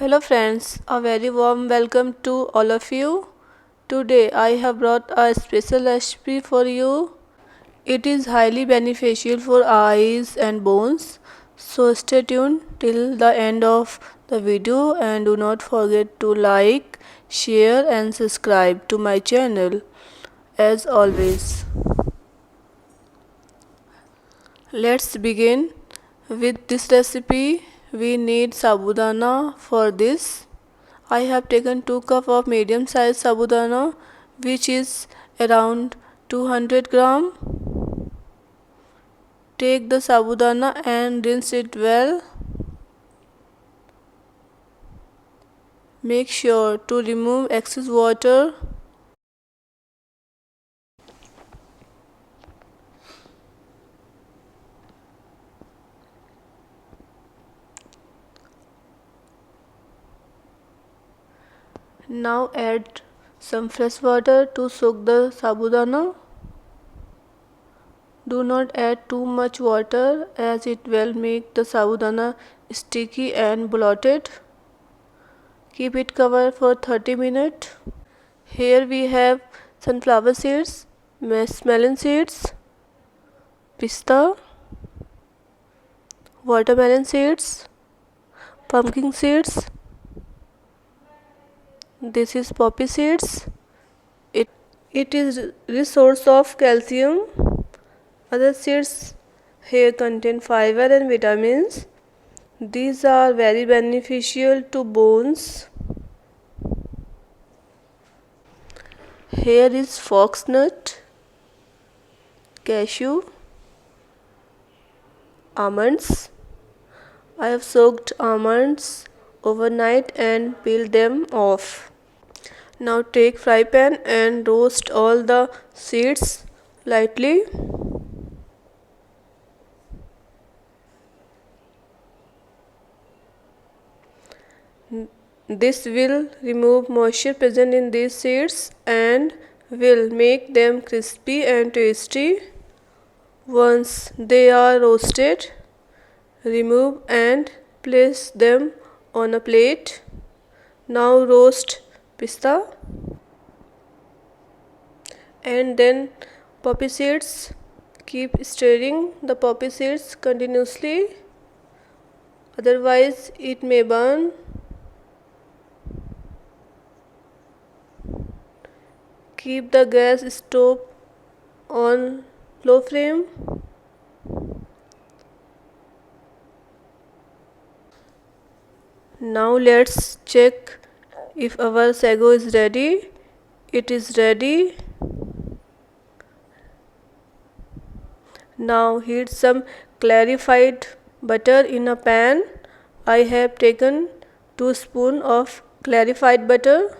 Hello friends, a very warm welcome to all of you. Today I have brought a special recipe for you. It is highly beneficial for eyes and bones. So stay tuned till the end of the video and do not forget to like, share and subscribe to my channel as always. Let's begin with this recipe. We need sabudana for this. I have taken 2 cups of medium sized sabudana, which is around 200 gram. Take the sabudana and rinse it well. Make sure to remove excess water. Now add some fresh water to soak the sabudana. Do not add too much water as it will make the sabudana sticky and bloated. Keep it covered for 30 minutes. Here we have sunflower seeds, melon seeds, pista, watermelon seeds, pumpkin seeds. This is poppy seeds. It is rich source of calcium. Other seeds here contain fiber and vitamins. These are very beneficial to bones. Here is foxnut, cashew, almonds. I have soaked almonds overnight and peeled them off. Now take fry pan and roast all the seeds lightly. This will remove moisture present in these seeds and will make them crispy and tasty. Once they are roasted, remove and place them on a plate. Now roast pista and then poppy seeds. Keep stirring the poppy seeds continuously, otherwise it may burn. Keep the gas stove on low flame. Now let's check if our sago is ready. It is ready. Now heat some clarified butter in a pan. I have taken 2 spoons of clarified butter.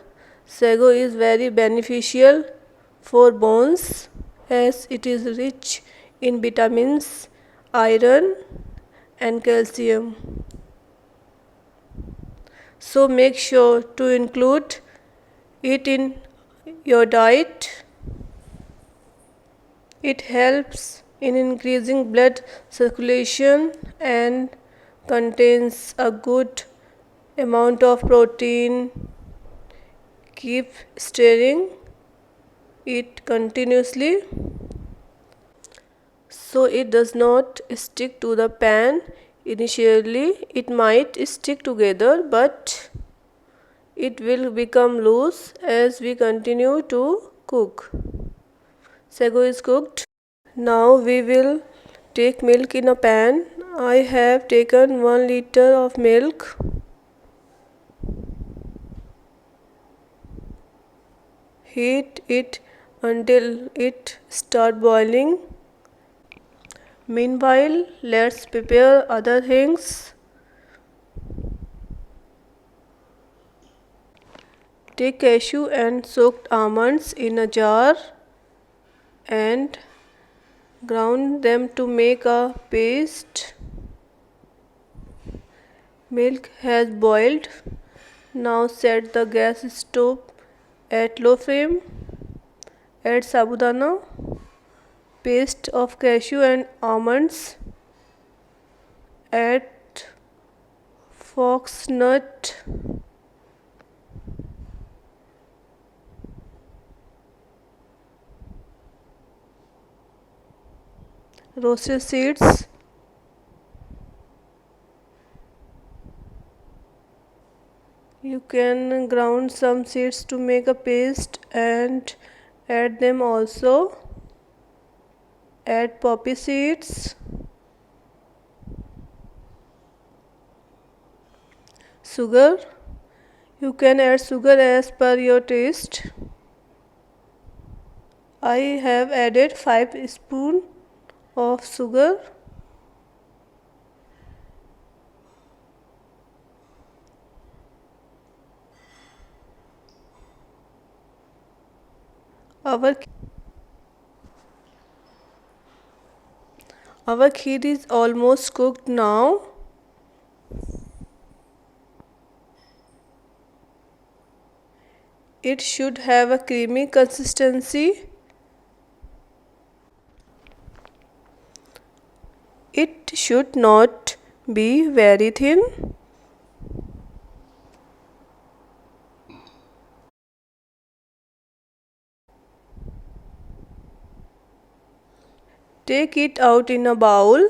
Sago is very beneficial for bones as it is rich in vitamins, iron and calcium. So make sure to include it in your diet. It helps in increasing blood circulation and contains a good amount of protein. Keep stirring it continuously so it does not stick to the pan. Initially it might stick together, but it will become loose as we continue to cook. Sago is cooked. Now we will take milk in a pan. I have taken 1 liter of milk. Heat it until it starts boiling. Meanwhile, let's prepare other things. Take cashew and soaked almonds in a jar and ground them to make a paste. Milk has boiled. Now set the gas stove at low flame. Add sabudana, paste of cashew and almonds. Add foxnut, roasted seeds, you can ground some seeds to make a paste and add them also. Add poppy seeds, sugar, you can add sugar as per your taste. I have added 5 spoons of sugar. Our Our kheer is almost cooked now. It should have a creamy consistency. It should not be very thin. Take it out in a bowl.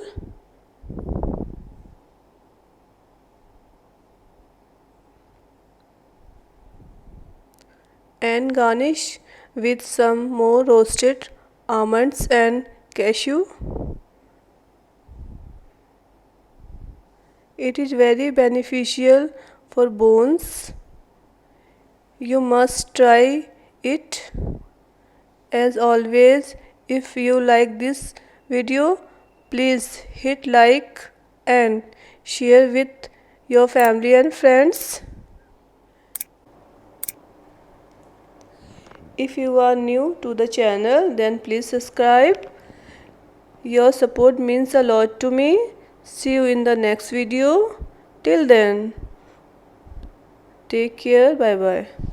And garnish with some more roasted almonds and cashew. It is very beneficial for bones. You must try it. As always, if you like this video, please hit like and share with your family and friends. If you are new to the channel, then please subscribe. Your support means a lot to me. See you in the next video. Till then, take care. Bye bye.